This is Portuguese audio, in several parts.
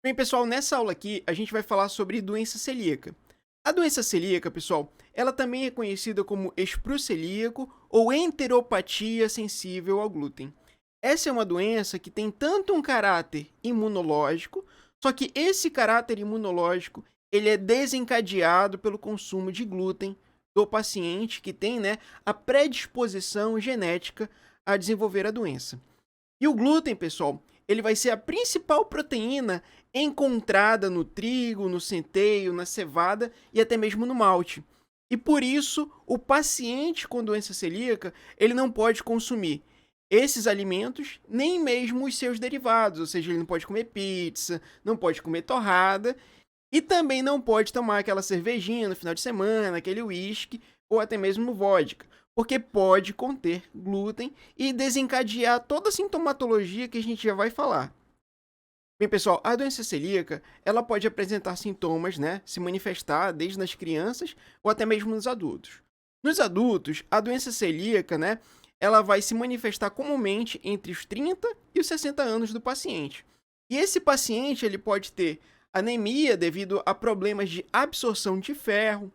Bem, pessoal, nessa aula aqui a gente vai falar sobre doença celíaca. A doença celíaca, pessoal, ela também é conhecida como espru celíaco ou enteropatia sensível ao glúten. Essa é uma doença que tem tanto um caráter imunológico, só que esse caráter imunológico ele é desencadeado pelo consumo de glúten do paciente que tem, a predisposição genética a desenvolver a doença. E o glúten, pessoal, ele vai ser a principal proteína encontrada no trigo, no centeio, na cevada e até mesmo no malte. E por isso, o paciente com doença celíaca, ele não pode consumir esses alimentos, nem mesmo os seus derivados, ou seja, ele não pode comer pizza, não pode comer torrada e também não pode tomar aquela cervejinha no final de semana, aquele uísque ou até mesmo vodka, porque pode conter glúten e desencadear toda a sintomatologia que a gente já vai falar. Bem, pessoal, a doença celíaca, ela pode apresentar sintomas, se manifestar desde nas crianças ou até mesmo nos adultos. Nos adultos, a doença celíaca, ela vai se manifestar comumente entre os 30 e os 60 anos do paciente. E esse paciente, ele pode ter anemia devido a problemas de absorção de ferro.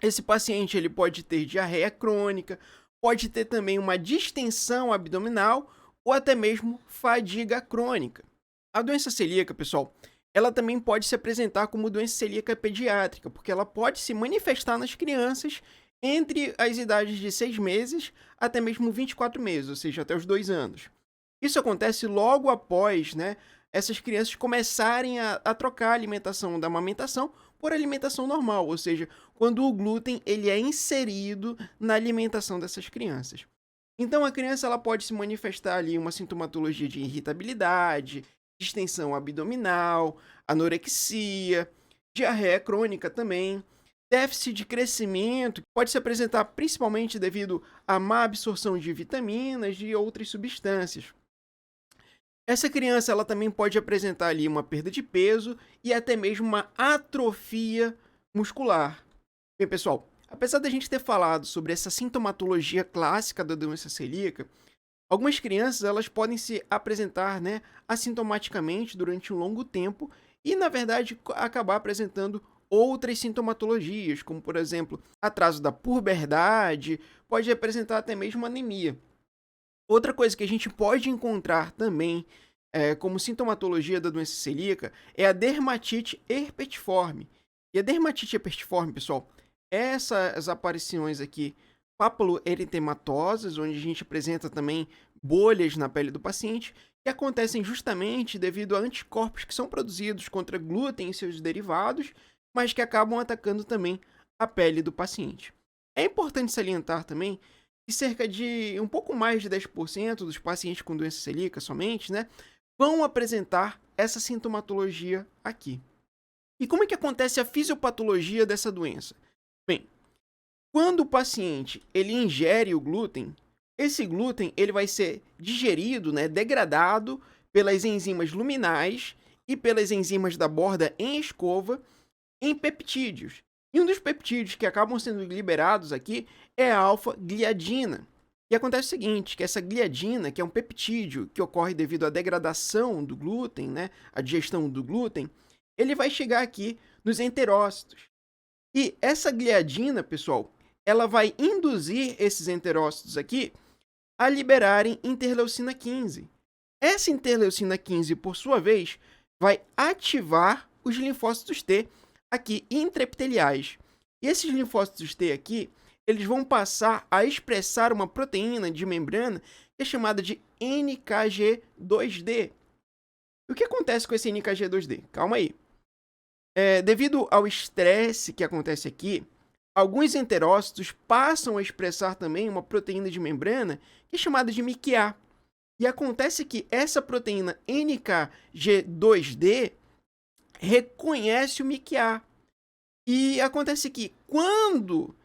Esse paciente, ele pode ter diarreia crônica, pode ter também uma distensão abdominal ou até mesmo fadiga crônica. A doença celíaca, pessoal, ela também pode se apresentar como doença celíaca pediátrica, porque ela pode se manifestar nas crianças entre as idades de 6 meses até mesmo 24 meses, ou seja, até os 2 anos. Isso acontece logo após, essas crianças começarem a trocar a alimentação da amamentação por alimentação normal, ou seja, quando o glúten ele é inserido na alimentação dessas crianças. Então a criança ela pode se manifestar ali uma sintomatologia de irritabilidade, distensão abdominal, anorexia, diarreia crônica também, déficit de crescimento, que pode se apresentar principalmente devido à má absorção de vitaminas e outras substâncias. Essa criança ela também pode apresentar ali uma perda de peso e até mesmo uma atrofia muscular. Bem, pessoal, apesar da gente ter falado sobre essa sintomatologia clássica da doença celíaca, algumas crianças elas podem se apresentar, assintomaticamente durante um longo tempo e, na verdade, acabar apresentando outras sintomatologias, como, por exemplo, atraso da puberdade, pode apresentar até mesmo anemia. Outra coisa que a gente pode encontrar também como sintomatologia da doença celíaca é a dermatite herpetiforme. E a dermatite herpetiforme, pessoal, é essas aparições aqui papuloeritematosas, onde a gente apresenta também bolhas na pele do paciente, que acontecem justamente devido a anticorpos que são produzidos contra glúten e seus derivados, mas que acabam atacando também a pele do paciente. É importante salientar também que cerca de um pouco mais de 10% dos pacientes com doença celíaca somente, vão apresentar essa sintomatologia aqui. E como é que acontece a fisiopatologia dessa doença? Bem, quando o paciente ele ingere o glúten, esse glúten ele vai ser digerido, degradado pelas enzimas luminais e pelas enzimas da borda em escova em peptídeos. E um dos peptídeos que acabam sendo liberados aqui é a alfa-gliadina. E acontece o seguinte, que essa gliadina, que é um peptídeo que ocorre devido à degradação do glúten, a digestão do glúten, ele vai chegar aqui nos enterócitos. E essa gliadina, pessoal, ela vai induzir esses enterócitos aqui a liberarem interleucina 15. Essa interleucina 15, por sua vez, vai ativar os linfócitos T aqui intraepiteliais. E esses linfócitos T aqui, eles vão passar a expressar uma proteína de membrana que é chamada de NKG2D. E o que acontece com esse NKG2D? Calma aí. Devido ao estresse que acontece aqui, alguns enterócitos passam a expressar também uma proteína de membrana que é chamada de MICA. E acontece que essa proteína NKG2D reconhece o MICA. E acontece que quando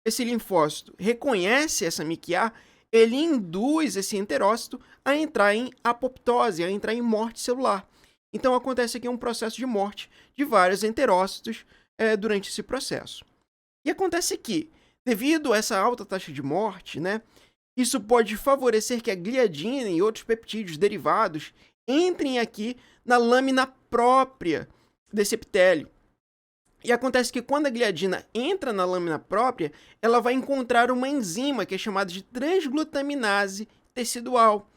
esse linfócito reconhece essa MICA, ele induz esse enterócito a entrar em apoptose, a entrar em morte celular. Então acontece aqui um processo de morte de vários enterócitos durante esse processo. E acontece que, devido a essa alta taxa de morte, isso pode favorecer que a gliadina e outros peptídeos derivados entrem aqui na lâmina própria desse epitélio. E acontece que quando a gliadina entra na lâmina própria, ela vai encontrar uma enzima que é chamada de transglutaminase tecidual.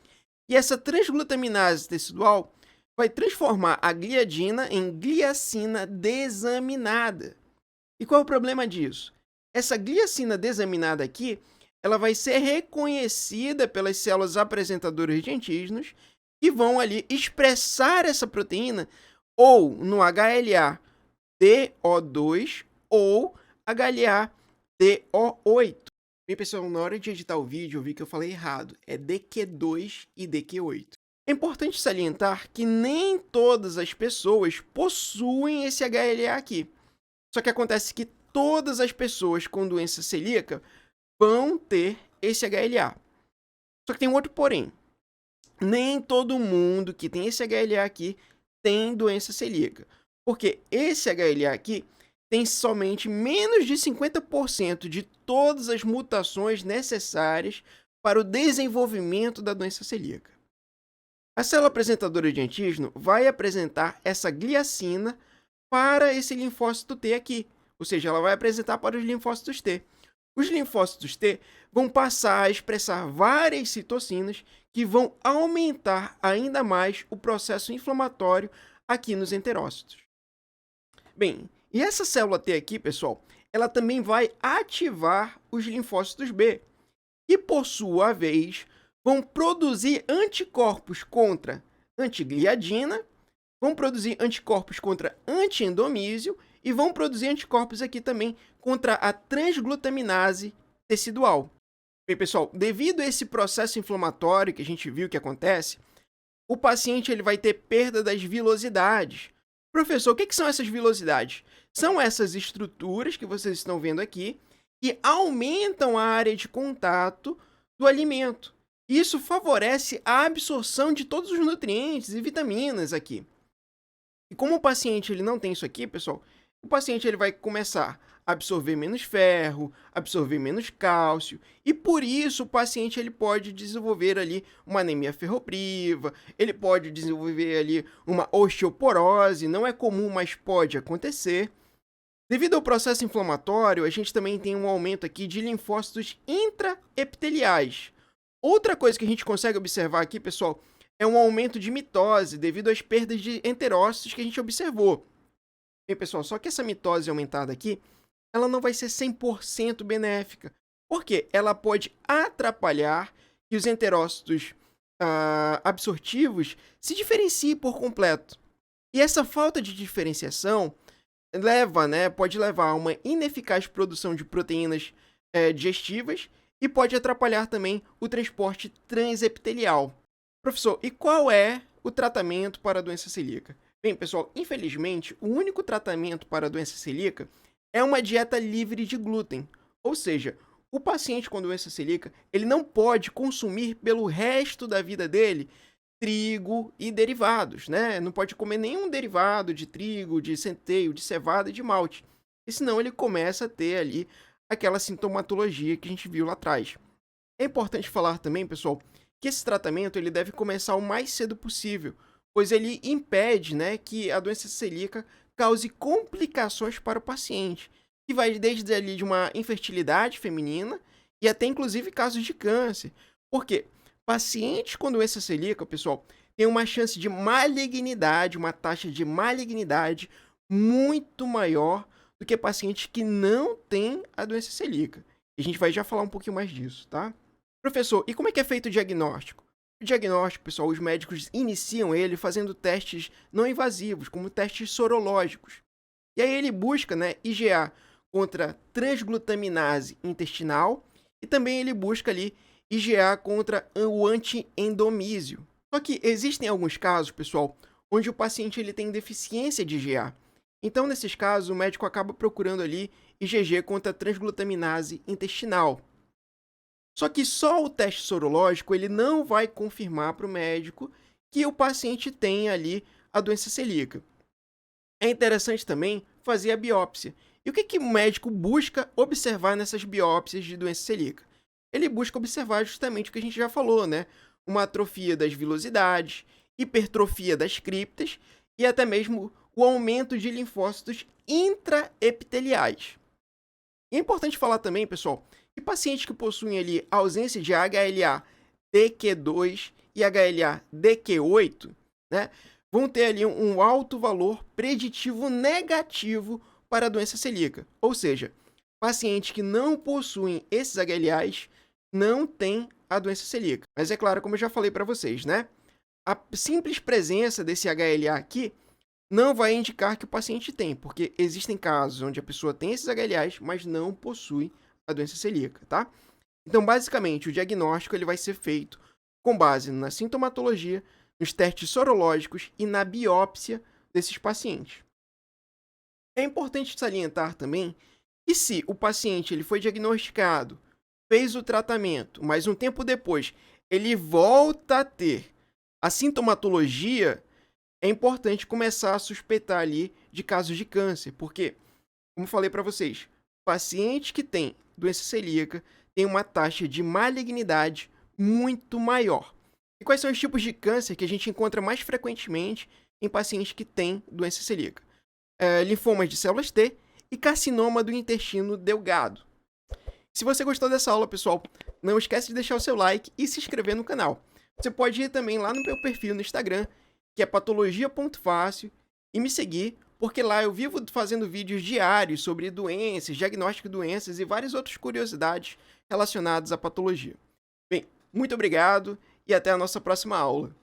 E essa transglutaminase tecidual vai transformar a gliadina em gliacina desaminada. E qual é o problema disso? Essa gliacina desaminada aqui, ela vai ser reconhecida pelas células apresentadoras de antígenos que vão ali expressar essa proteína ou no HLA-DO2 ou HLA-DO8. Bem, pessoal, na hora de editar o vídeo eu vi que eu falei errado. É DQ2 e DQ8. É importante salientar que nem todas as pessoas possuem esse HLA aqui. Só que acontece que todas as pessoas com doença celíaca vão ter esse HLA. Só que tem um outro porém. Nem todo mundo que tem esse HLA aqui tem doença celíaca. Porque esse HLA aqui tem somente menos de 50% de todas as mutações necessárias para o desenvolvimento da doença celíaca. A célula apresentadora de antígeno vai apresentar essa gliacina para esse linfócito T aqui, ou seja, ela vai apresentar para os linfócitos T. Os linfócitos T vão passar a expressar várias citocinas que vão aumentar ainda mais o processo inflamatório aqui nos enterócitos. Bem, e essa célula T aqui, pessoal, ela também vai ativar os linfócitos B, que por sua vez vão produzir anticorpos contra antigliadina, vão produzir anticorpos contra antiendomísio e vão produzir anticorpos aqui também contra a transglutaminase tecidual. Bem, pessoal, devido a esse processo inflamatório que a gente viu que acontece, o paciente ele vai ter perda das vilosidades. Professor, o que são essas vilosidades? São essas estruturas que vocês estão vendo aqui que aumentam a área de contato do alimento. Isso favorece a absorção de todos os nutrientes e vitaminas aqui. E como o paciente ele não tem isso aqui, pessoal, o paciente ele vai começar a absorver menos ferro, absorver menos cálcio, e por isso o paciente ele pode desenvolver ali uma anemia ferropriva, ele pode desenvolver ali uma osteoporose, não é comum, mas pode acontecer. Devido ao processo inflamatório, a gente também tem um aumento aqui de linfócitos intraepiteliais. Outra coisa que a gente consegue observar aqui, pessoal, é um aumento de mitose devido às perdas de enterócitos que a gente observou. Bem, pessoal, só que essa mitose aumentada aqui, ela não vai ser 100% benéfica, porque ela pode atrapalhar que os enterócitos absortivos se diferenciem por completo. E essa falta de diferenciação pode levar a uma ineficaz produção de proteínas digestivas e pode atrapalhar também o transporte transepitelial. Professor, e qual é o tratamento para a doença celíaca? Bem, pessoal, infelizmente, o único tratamento para a doença celíaca é uma dieta livre de glúten. Ou seja, o paciente com doença celíaca, ele não pode consumir pelo resto da vida dele trigo e derivados, né? Não pode comer nenhum derivado de trigo, de centeio, de cevada e de malte. E senão ele começa a ter ali aquela sintomatologia que a gente viu lá atrás. É importante falar também, pessoal, que esse tratamento ele deve começar o mais cedo possível, pois ele impede, que a doença celíaca cause complicações para o paciente, que vai desde ali de uma infertilidade feminina e até inclusive casos de câncer. Porque pacientes com doença celíaca, pessoal, têm uma chance de malignidade, uma taxa de malignidade muito maior do que pacientes que não têm a doença celíaca. E a gente vai já falar um pouquinho mais disso, tá? Professor, e como é que é feito o diagnóstico? O diagnóstico, pessoal, os médicos iniciam ele fazendo testes não invasivos, como testes sorológicos. E aí ele busca, IgA contra transglutaminase intestinal e também ele busca ali IgA contra o antiendomísio. Só que existem alguns casos, pessoal, onde o paciente ele tem deficiência de IgA. Então, nesses casos, o médico acaba procurando ali IgG contra transglutaminase intestinal. Só que só o teste sorológico ele não vai confirmar para o médico que o paciente tem ali a doença celíaca. É interessante também fazer a biópsia. E o que o médico busca observar nessas biópsias de doença celíaca? Ele busca observar justamente o que a gente já falou, uma atrofia das vilosidades hipertrofia das criptas e até mesmo o aumento de linfócitos intraepiteliais. E é importante falar também, pessoal, que pacientes que possuem ali ausência de HLA-DQ2 e HLA-DQ8, né, vão ter ali um alto valor preditivo negativo para a doença celíaca. Ou seja, pacientes que não possuem esses HLAs não têm a doença celíaca. Mas é claro, como eu já falei para vocês, né? A simples presença desse HLA aqui não vai indicar que o paciente tem, porque existem casos onde a pessoa tem esses HLAs, mas não possui a doença celíaca, tá? Então, basicamente, o diagnóstico ele vai ser feito com base na sintomatologia, nos testes sorológicos e na biópsia desses pacientes. É importante salientar também que se o paciente ele foi diagnosticado, fez o tratamento, mas um tempo depois ele volta a ter a sintomatologia, é importante começar a suspeitar ali de casos de câncer, porque, como falei para vocês, pacientes que têm doença celíaca têm uma taxa de malignidade muito maior. E quais são os tipos de câncer que a gente encontra mais frequentemente em pacientes que têm doença celíaca? Linfomas de células T e carcinoma do intestino delgado. Se você gostou dessa aula, pessoal, não esquece de deixar o seu like e se inscrever no canal. Você pode ir também lá no meu perfil no Instagram, que é patologia.fácil, e me seguir, porque lá eu vivo fazendo vídeos diários sobre doenças, diagnóstico de doenças e várias outras curiosidades relacionadas à patologia. Bem, muito obrigado e até a nossa próxima aula.